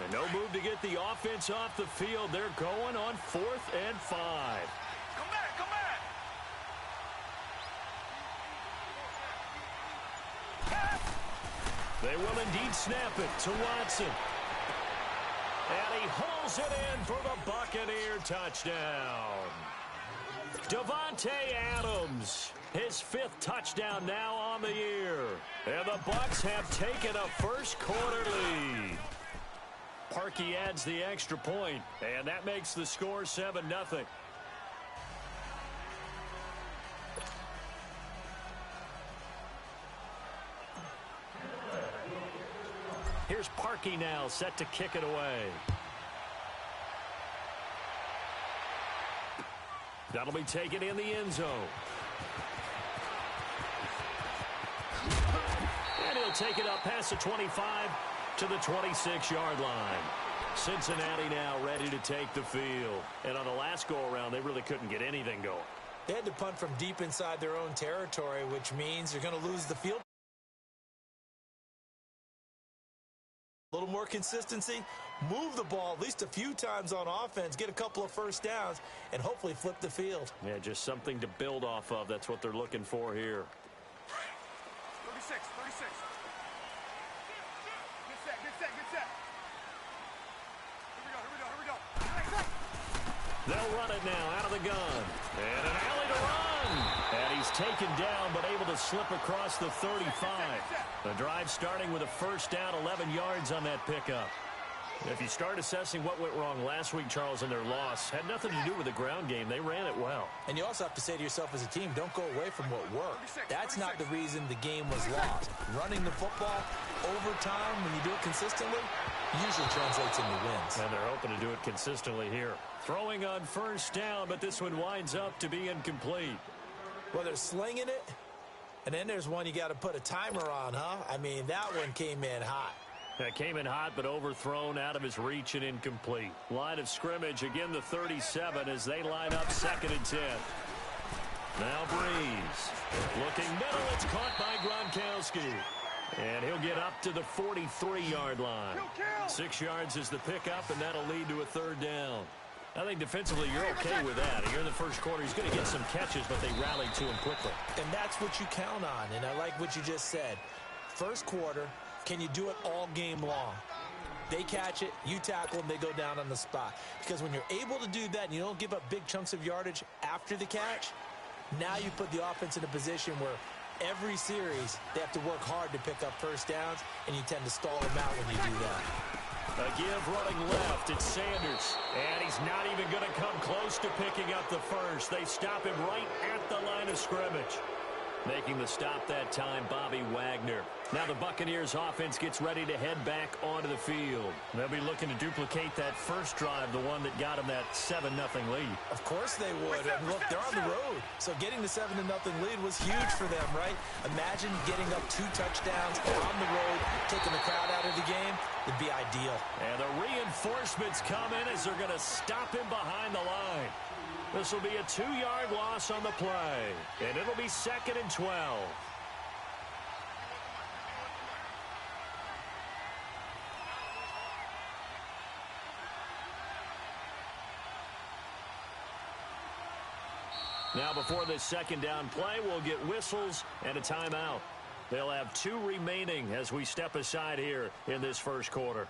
And no move to get the offense off the field. They're going on 4th and 5. Come back, come back! They will indeed snap it to Watson. And he hauls it in for the Buccaneer touchdown. Davante Adams, his 5th touchdown now on the year. And the Bucs have taken a first-quarter lead. Parkey adds the extra point, and that makes the score 7-0. Here's Parkey now, set to kick it away. That'll be taken in the end zone. And he'll take it up past the 25 to the 26-yard line. Cincinnati now ready to take the field. And on the last go-around, they really couldn't get anything going. They had to punt from deep inside their own territory, which means they're going to lose the field. A little more consistency, move the ball at least a few times on offense, get a couple of first downs, and hopefully flip the field. Yeah, just something to build off of. That's what they're looking for here. 36, 36. Get set, get set, get set. Here we go, here we go, here we go. They'll run it now out of the gun. And an alley to run. And he's taken down but able to slip across the 35. The drive starting with a first down, 11 yards on that pickup. If you start assessing what went wrong last week, Charles, in their loss, had nothing to do with the ground game. They ran it well. And you also have to say to yourself as a team, don't go away from what worked. That's not the reason the game was lost. Running the football over time, when you do it consistently, usually translates into wins. And they're hoping to do it consistently here. Throwing on first down, but this one winds up to be incomplete. Well, they're slinging it, and then there's one you got to put a timer on, huh? I mean, that one came in hot. That came in hot, but overthrown, out of his reach and incomplete. Line of scrimmage, again the 37 as they line up 2nd and 10. Now Breeze. Looking middle, it's caught by Gronkowski. And he'll get up to the 43-yard line. 6 yards is the pickup, and that'll lead to a 3rd down. I think defensively you're okay with that. Here in the first quarter, he's going to get some catches, but they rallied to him quickly. And that's what you count on, and I like what you just said. First quarter, can you do it all game long? They catch it, you tackle them, they go down on the spot. Because when you're able to do that and you don't give up big chunks of yardage after the catch, now you put the offense in a position where every series they have to work hard to pick up first downs, and you tend to stall them out when you do that. A give running left, it's Sanders. And he's not even going to come close to picking up the first. They stop him right at the line of scrimmage. Making the stop that time, Bobby Wagner. Now the Buccaneers offense gets ready to head back onto the field. They'll be looking to duplicate that first drive, the one that got them that 7-0 lead. Of course they would. And look, they're on the road. So getting the 7-0 lead was huge for them, right? Imagine getting up 2 touchdowns on the road, taking the crowd out of the game. It'd be ideal. And the reinforcements come in as they're going to stop him behind the line. This will be a 2-yard loss on the play, and it'll be 2nd and 12. Now before this 2nd down play, we'll get whistles and a timeout. They'll have 2 remaining as we step aside here in this first quarter.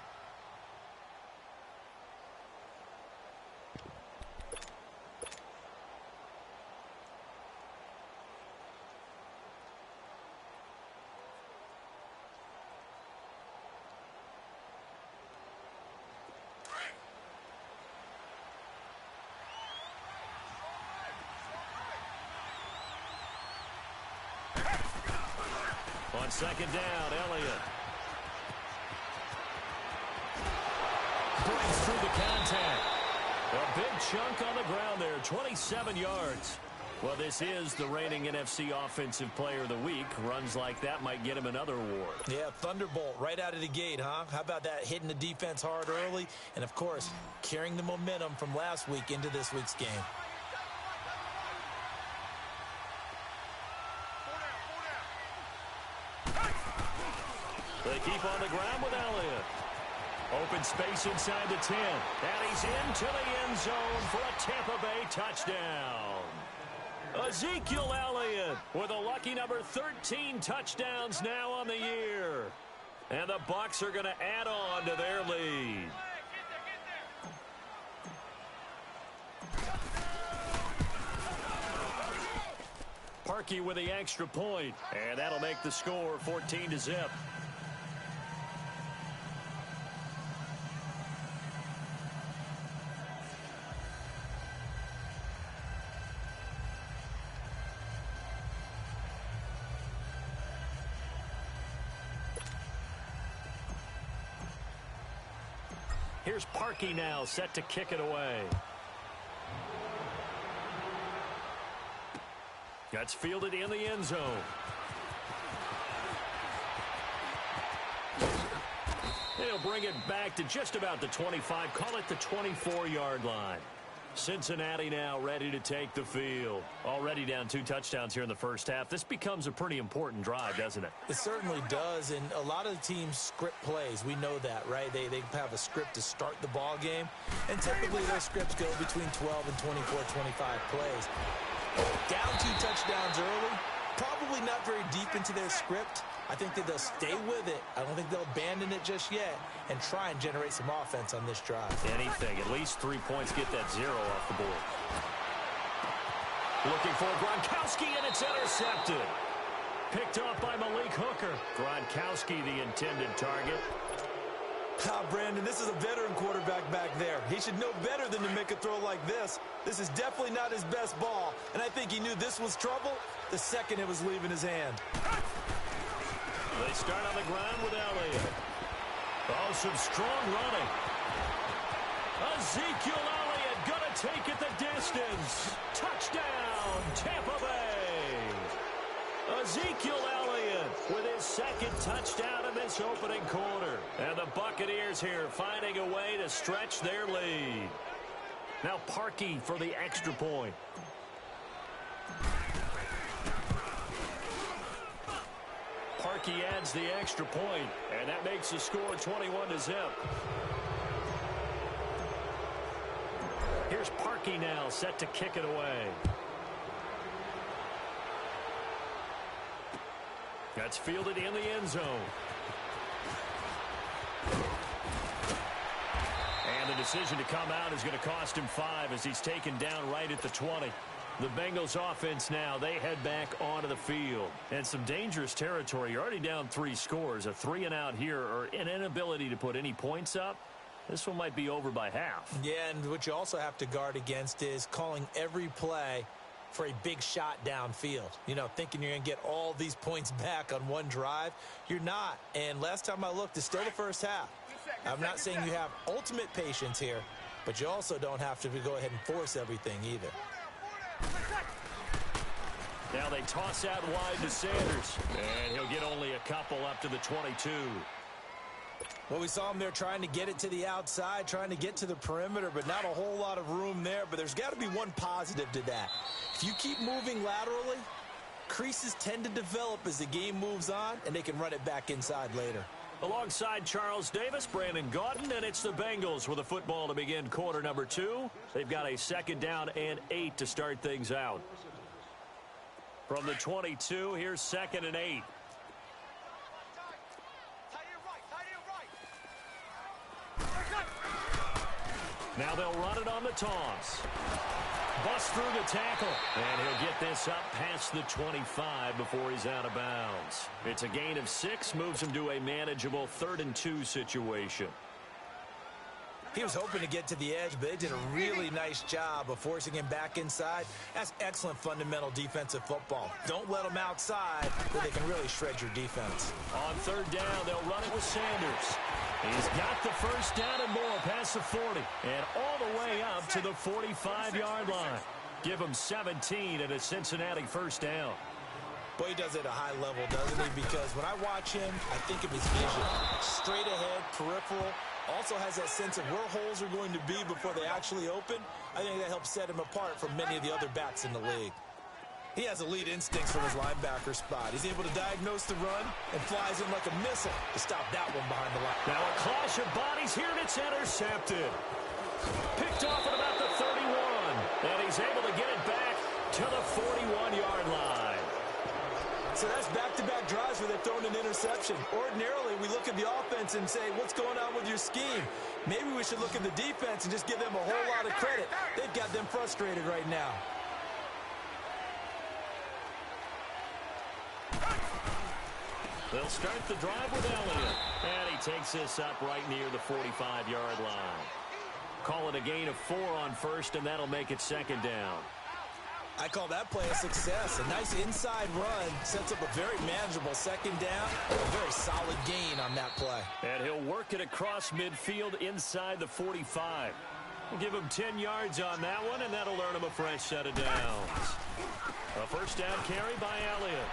On 2nd down, Elliott. Breaks through the contact. A big chunk on the ground there, 27 yards. Well, this is the reigning NFC Offensive Player of the Week. Runs like that might get him another award. Yeah, thunderbolt right out of the gate, huh? How about that, hitting the defense hard early? And, of course, carrying the momentum from last week into this week's game. They keep on the ground with Elliott. Open space inside the 10. And he's into the end zone for a Tampa Bay touchdown. Ezekiel Elliott with a lucky number 13 touchdowns now on the year. And the Bucs are going to add on to their lead. Parkey with the extra point, and that'll make the score 14-0. Here's Parkey now, set to kick it away. That's fielded in the end zone. They'll bring it back to just about the 25, call it the 24-yard line. Cincinnati now ready to take the field. Already down 2 touchdowns here in the first half. This becomes a pretty important drive, doesn't it? It certainly does, and a lot of the teams script plays. We know that, right? They have a script to start the ball game, and typically those scripts go between 12 and 24, 25 plays. Down 2 touchdowns early, probably not very deep into their script. I think that they'll stay with it. I don't think they'll abandon it just yet and try and generate some offense on this drive. Anything. At least 3 points, get that 0 off the board. Looking for Gronkowski, and it's intercepted. Picked off by Malik Hooker. Gronkowski, the intended target. Brandon, this is a veteran quarterback back there. He should know better than to make a throw like this. This is definitely not his best ball, and I think he knew this was trouble the second it was leaving his hand. They start on the ground with Elliott. Oh, some strong running. Ezekiel Elliott going to take it the distance. Touchdown, Tampa Bay. Ezekiel Elliott with his second touchdown in this opening quarter. And the Buccaneers here finding a way to stretch their lead. Now Parkey for the extra point. Parkey adds the extra point, and that makes the score 21-0. Here's Parkey now, set to kick it away. That's fielded in the end zone. And the decision to come out is going to cost him 5 as he's taken down right at the 20. The Bengals offense now, they head back onto the field. And some dangerous territory. You're already down 3 scores. A 3-and-out here or an inability to put any points up. This one might be over by half. Yeah, and what you also have to guard against is calling every play for a big shot downfield. You know, thinking you're going to get all these points back on one drive. You're not. And last time I looked, it's still the first half. I'm not saying you have ultimate patience here, but you also don't have to go ahead and force everything either. Now they toss out wide to Sanders. And he'll get only a couple up to the 22. Well, we saw him there trying to get it to the outside, trying to get to the perimeter, but not a whole lot of room there. But there's got to be one positive to that. If you keep moving laterally, creases tend to develop as the game moves on, and they can run it back inside later. Alongside Charles Davis, Brandon Gaudin, and it's the Bengals with a football to begin quarter number 2. They've got a 2nd down and 8 to start things out. From the 22, here's 2nd and 8. Now they'll run it on the toss. Bust through the tackle. And he'll get this up past the 25 before he's out of bounds. It's a gain of 6, moves him to a manageable 3rd and 2 situation. He was hoping to get to the edge, but they did a really nice job of forcing him back inside. That's excellent fundamental defensive football. Don't let them outside where they can really shred your defense. On 3rd down, they'll run it with Sanders. He's got the 1st down and more past the 40 and all the way up to the 45-yard line. Give him 17 and a Cincinnati 1st down. Boy, he does it at a high level, doesn't he? Because when I watch him, I think of his vision. Straight ahead, peripheral. Also has that sense of where holes are going to be before they actually open. I think that helps set him apart from many of the other backs in the league. He has elite instincts from his linebacker spot. He's able to diagnose the run and flies in like a missile to stop that one behind the line. Now a clash of bodies here, and it's intercepted. Picked off at about the 31, and he's able to get it back to the 41-yard line. So that's back-to-back drives where they've thrown an interception. Ordinarily, we look at the offense and say, what's going on with your scheme? Maybe we should look at the defense and just give them a whole lot of credit. They've got them frustrated right now. They'll start the drive with Elliott. And he takes this up right near the 45-yard line. Call it a gain of 4 on first, and that'll make it second down. I call that play a success. A nice inside run sets up a very manageable second down. A very solid gain on that play. And he'll work it across midfield inside the 45. We'll give him 10 yards on that one, and that'll earn him a fresh set of downs. A first down carry by Elliott.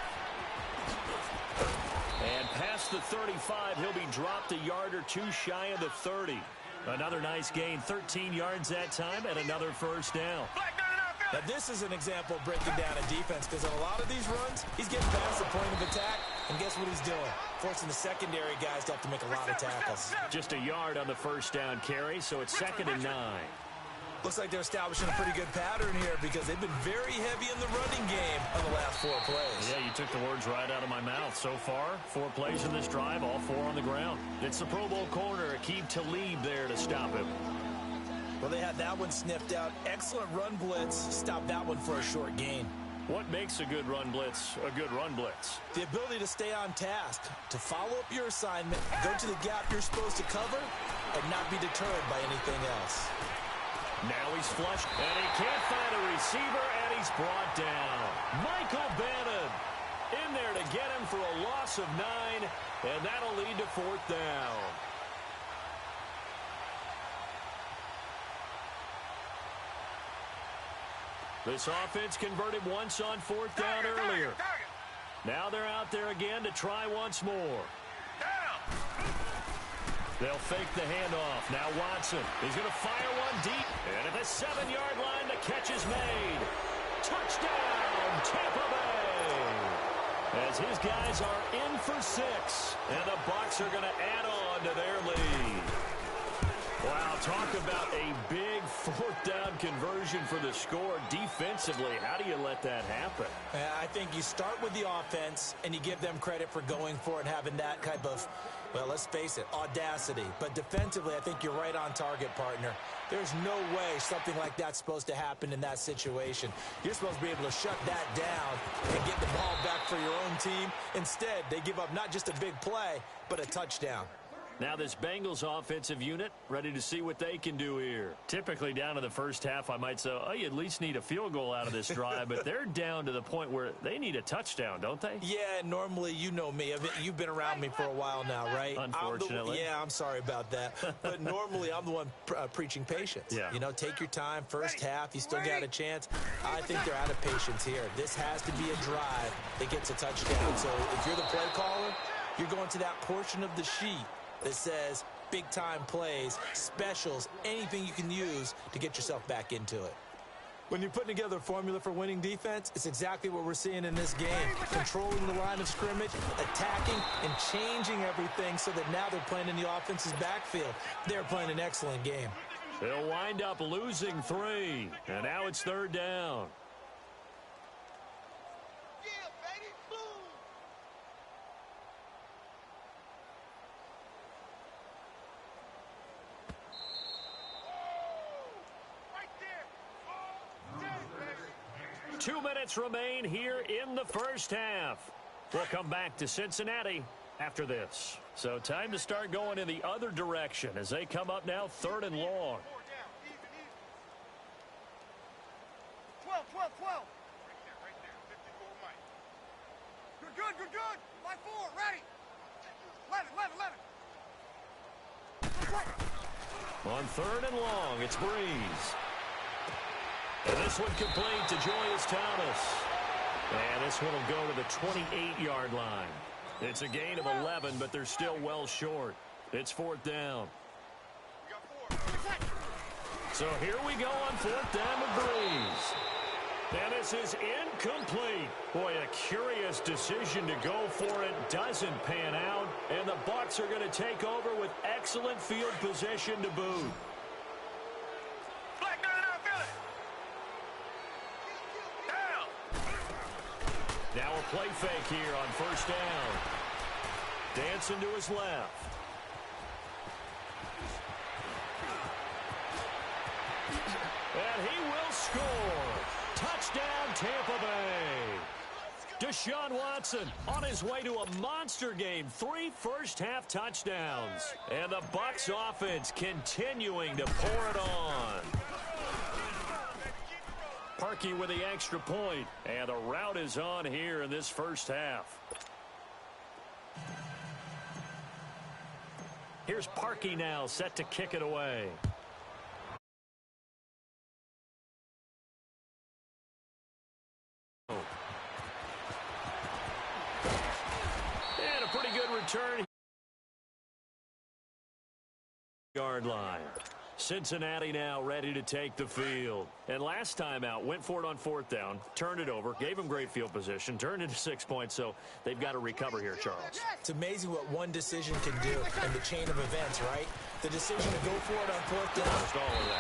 And past the 35, he'll be dropped a yard or two shy of the 30. Another nice gain, 13 yards that time, and another first down. Now, this is an example of breaking down a defense, because on a lot of these runs, he's getting past the point of attack, and guess what he's doing? Forcing the secondary guys to have to make a lot of tackles. Just a yard on the first down carry, so it's 2nd and 9. Looks like they're establishing a pretty good pattern here, because they've been very heavy in the running game on the last 4 plays. Yeah, you took the words right out of my mouth. So far, 4 plays in this drive, all 4 on the ground. It's the Pro Bowl corner, Aqib Talib there to stop him. Well, they had that one sniffed out. Excellent run blitz. Stop that one for a short gain. What makes a good run blitz a good run blitz? The ability to stay on task, to follow up your assignment, go to the gap you're supposed to cover, and not be deterred by anything else. Now he's flushed, and he can't find a receiver, and he's brought down. Michael Bannon in there to get him for a loss of 9, and that'll lead to 4th down. This offense converted once on 4th down earlier. Now they're out there again to try once more. They'll fake the handoff. Now Watson. He's going to fire one deep. And at the 7-yard line, the catch is made. Touchdown, Tampa Bay. As his guys are in for 6. And the Bucs are going to add on to their lead. Wow, talk about a big 4th down conversion for the score. Defensively, how do you let that happen? I think you start with the offense, and you give them credit for going for it, having that type of, well, let's face it, audacity. But defensively, I think you're right on target, partner. There's no way something like that's supposed to happen in that situation. You're supposed to be able to shut that down and get the ball back for your own team. Instead, they give up not just a big play, but a touchdown. Now this Bengals offensive unit ready to see what they can do here. Typically down to the first half, I might say, oh, you at least need a field goal out of this drive, but they're down to the point where they need a touchdown, don't they? Yeah, normally, you know me. You've been around me for a while now, right? Unfortunately. I'm sorry about that. But normally, I'm the one preaching patience. Yeah. You know, take your time. First half, you still got a chance. I think they're out of patience here. This has to be a drive that gets a touchdown. So if you're the play caller, you're going to that portion of the sheet that says big-time plays, specials, anything you can use to get yourself back into it. When you're putting together a formula for winning defense, it's exactly what we're seeing in this game. Controlling the line of scrimmage, attacking, and changing everything so that now they're playing in the offense's backfield. They're playing an excellent game. They'll wind up losing 3, and now it's 3rd down. Two minutes remain here in the first half. We'll come back to Cincinnati after this. So time to start going in the other direction as they come up now 3rd and long. 12. Right there. 54 Mike. Good. Line 4, ready. 11. On 3rd and long, it's Breeze. And this one complete to Julius Thomas. And this one will go to the 28-yard line. It's a gain of 11, but they're still well short. It's 4th down. So here we go on 4th down with Breeze. And this This is incomplete. Boy, a curious decision to go for it. Doesn't pan out. And the Bucs are going to take over with excellent field position to boot. Now a play fake here on first down. Dancing to his left. And he will score. Touchdown, Tampa Bay. Deshaun Watson on his way to a monster game. 3 first-half touchdowns. And the Bucs offense continuing to pour it on. Parkey with the extra point. And the route is on here in this first half. Here's Parkey now set to kick it away. And a pretty good return. Yard line. Cincinnati now ready to take the field. And last time out, went for it on 4th down, turned it over, gave them great field position, turned into 6 points, so they've got to recover here, Charles. It's amazing what one decision can do in the chain of events, right? The decision to go for it on 4th down,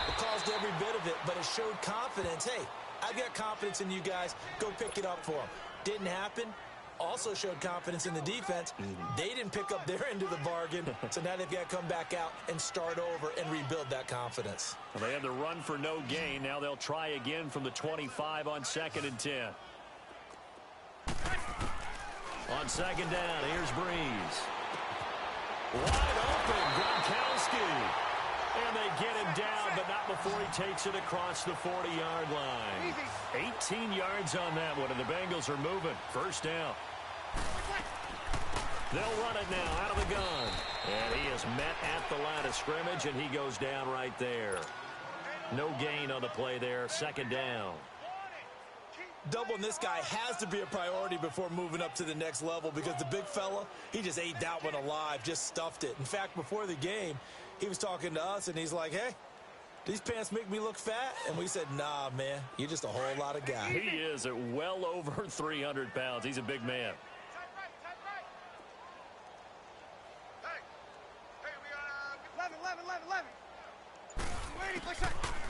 it caused every bit of it, but it showed confidence. Hey, I've got confidence in you guys. Go pick it up for them. Didn't happen. Also showed confidence in the defense. They didn't pick up their end of the bargain, so now they've got to come back out and start over and rebuild that confidence. Well, they had the run for no gain. Now they'll try again from the 25 on 2nd and 10. On 2nd down, here's Breeze. Wide open, Gronkowski. And they get him down, but not before he takes it across the 40-yard line. 18 yards on that one, and the Bengals are moving. First down. They'll run it now out of the gun. And he is met at the line of scrimmage, and he goes down right there. No gain on the play there. 2nd down. Doubling this guy has to be a priority before moving up to the next level because the big fella, he just ate that one alive, just stuffed it. In fact, before the game, he was talking to us, and he's like, hey, these pants make me look fat? And we said, nah, man, you're just a whole lot of guy. He is at well over 300 pounds. He's a big man.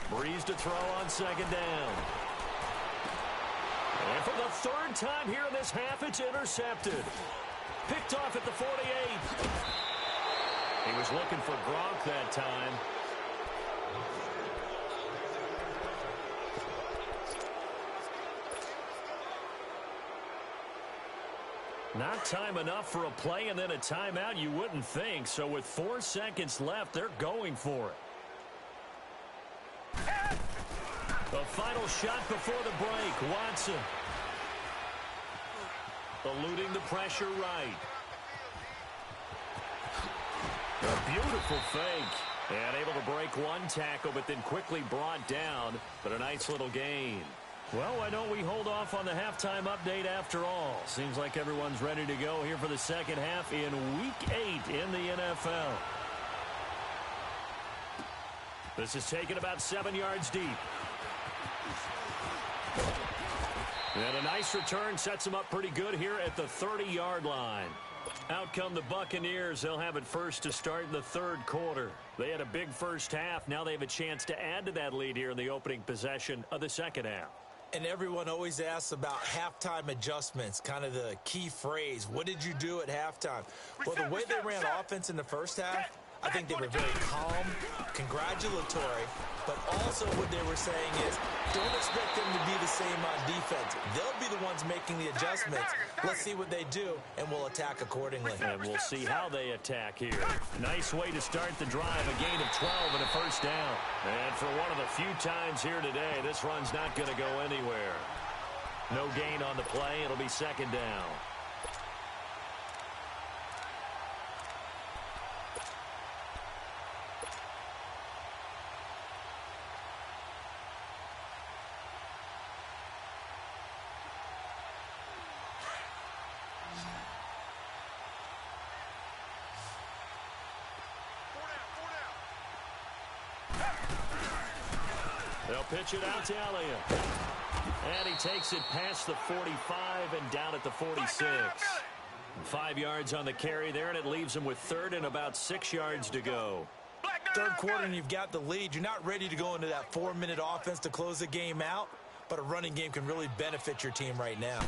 Breeze to throw on 2nd down. And for the 3rd time here in this half, it's intercepted. Picked off at the 48. He was looking for Gronk that time. Not time enough for a play and then a timeout, you wouldn't think. So with 4 seconds left, they're going for it. The final shot before the break, Watson. Eluding the pressure right. A beautiful fake. And able to break one tackle, but then quickly brought down. But a nice little gain. Well, why don't we hold off on the halftime update after all? Seems like everyone's ready to go here for the second half in Week 8 in the NFL. This is taken about 7 yards deep. And a nice return sets them up pretty good here at the 30-yard line. Out come the Buccaneers. They'll have it first to start in the 3rd quarter. They had a big first half. Now they have a chance to add to that lead here in the opening possession of the second half. And everyone always asks about halftime adjustments, kind of the key phrase. What did you do at halftime? Well, the way they ran offense in the first half, I think they were very calm, congratulatory, but also what they were saying is don't expect them to be the same on defense. They'll be the ones making the adjustments. Let's see what they do, and we'll attack accordingly. And we'll see how they attack here. Nice way to start the drive, a gain of 12 and a first down. And for one of the few times here today, this run's not going to go anywhere. No gain on the play. It'll be 2nd down. They'll pitch it out to Elliott. And he takes it past the 45 and down at the 46. 5 yards on the carry there, and it leaves him with third and about 6 yards to go. Third quarter, and you've got the lead. You're not ready to go into that 4-minute offense to close the game out, but a running game can really benefit your team right now. On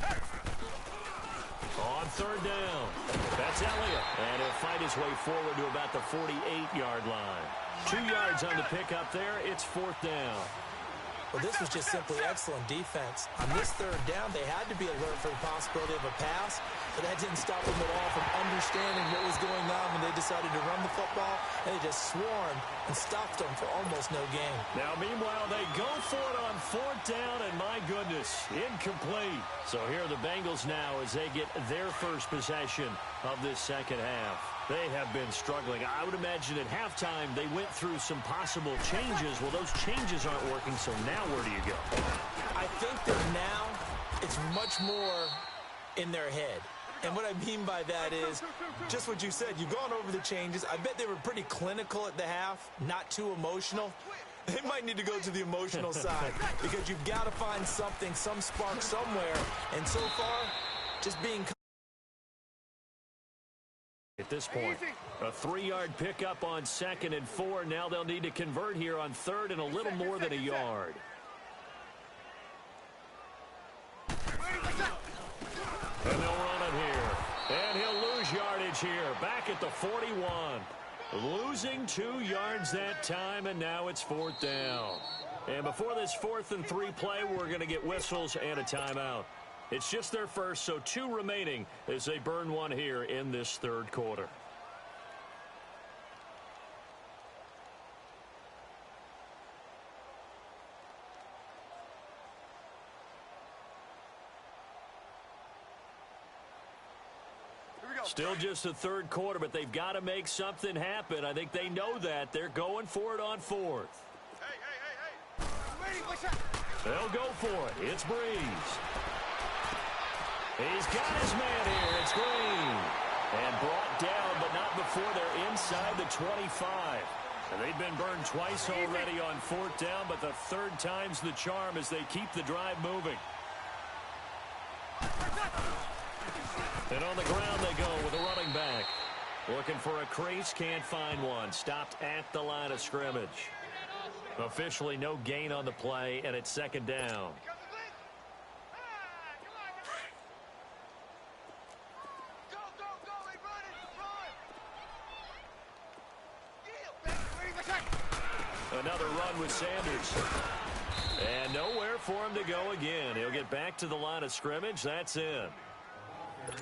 third down, that's Elliott, and he'll fight his way forward to about the 48-yard line. 2 yards on the pickup there. It's fourth down. Well, this was just simply excellent defense. On this third down, they had to be alert for the possibility of a pass, but that didn't stop them at all from understanding what was going on when they decided to run the football, and they just swarmed and stopped them for almost no gain. Now, meanwhile, they go for it on fourth down, and my goodness, incomplete. So here are the Bengals now as they get their first possession of this second half. They have been struggling. I would imagine at halftime they went through some possible changes. Well, those changes aren't working, so now where do you go? I think that now it's much more in their head. And what I mean by that is just what you said. You've gone over the changes. I bet they were pretty clinical at the half, not too emotional. They might need to go to the emotional side because you've got to find something, some spark somewhere. And so far, just being at this point, a 3-yard pickup on 2nd and 4. Now they'll need to convert here on 3rd and a little more than a yard. And they'll run it here. And he'll lose yardage here. Back at the 41. Losing 2 yards that time, and now it's fourth down. And before this 4th and 3 play, we're going to get whistles and a timeout. It's just their first, so 2 remaining as they burn one here in this third quarter. Still just the third quarter, but they've got to make something happen. I think they know that. They're going for it on 4th. Hey. They'll go for it. It's Breeze. He's got his man here. It's Green. And brought down, but not before they're inside the 25. And they've been burned twice already on 4th down, but the 3rd time's the charm as they keep the drive moving. And on the ground they go with a running back. Looking for a crease, can't find one. Stopped at the line of scrimmage. Officially no gain on the play, and it's 2nd down. Another run with Sanders. And nowhere for him to go again. He'll get back to the line of scrimmage. That's in.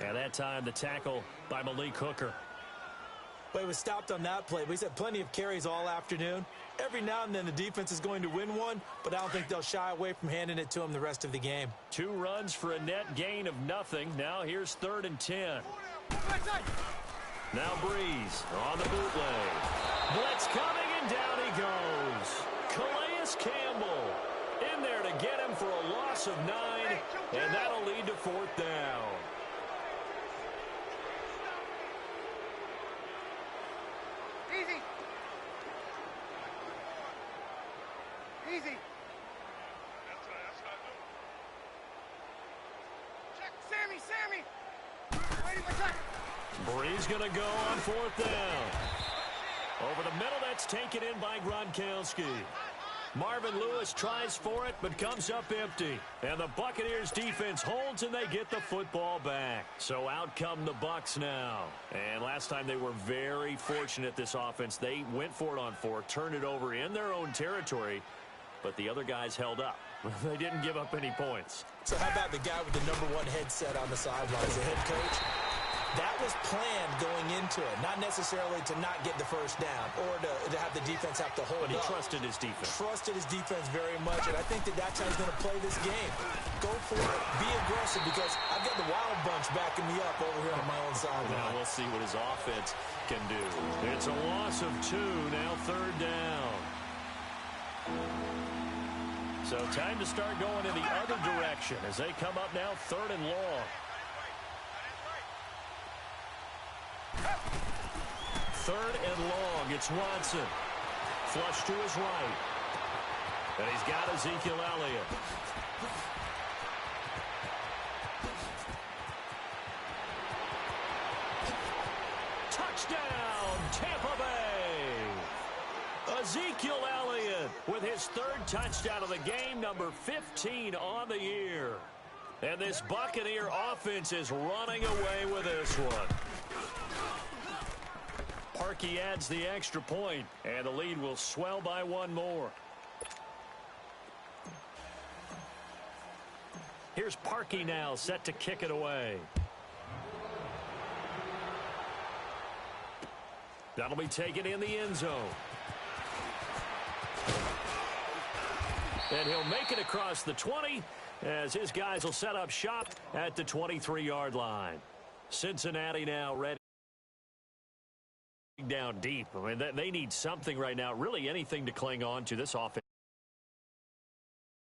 And that time the tackle by Malik Hooker. Well, he was stopped on that play, but he's had plenty of carries all afternoon. Every now and then the defense is going to win one, but I don't think they'll shy away from handing it to him the rest of the game. 2 runs for a net gain of nothing. Now here's 3rd and 10. Now Breeze on the bootleg. Blitz coming, and down he goes. Calais Campbell in there to get him for a loss of 9, and that'll lead to 4th down. Easy. Check, Sammy. Waiting for check. Breeze going to go on 4th down. Over the middle, that's taken in by Gronkowski. Marvin Lewis tries for it, but comes up empty. And the Buccaneers defense holds, and they get the football back. So out come the Bucs now. And last time they were very fortunate, this offense. They went for it on 4, turned it over in their own territory, but the other guys held up. They didn't give up any points. So how about the guy with the #1 headset on the sidelines, the head coach? That was planned going into it, not necessarily to not get the first down or to have the defense have to hold up. But he trusted his defense. Trusted his defense very much, and I think that's how he's going to play this game. Go for it. Be aggressive, because I've got the Wild Bunch backing me up over here on my own sideline. Now we'll see what his offense can do. It's a loss of 2, now 3rd down. So time to start going in the other direction as they come up now 3rd and long. 3rd and long. It's Watson. Flush to his right. And he's got Ezekiel Elliott. Touchdown, Tampa Bay! Ezekiel Elliott with his third touchdown of the game, number 15 on the year. And this Buccaneer offense is running away with this one. Parkey adds the extra point, and the lead will swell by one more. Here's Parkey now, set to kick it away. That'll be taken in the end zone. And he'll make it across the 20 as his guys will set up shop at the 23-yard line. Cincinnati now ready down deep. I mean, they need something right now, really anything to cling on to this offense.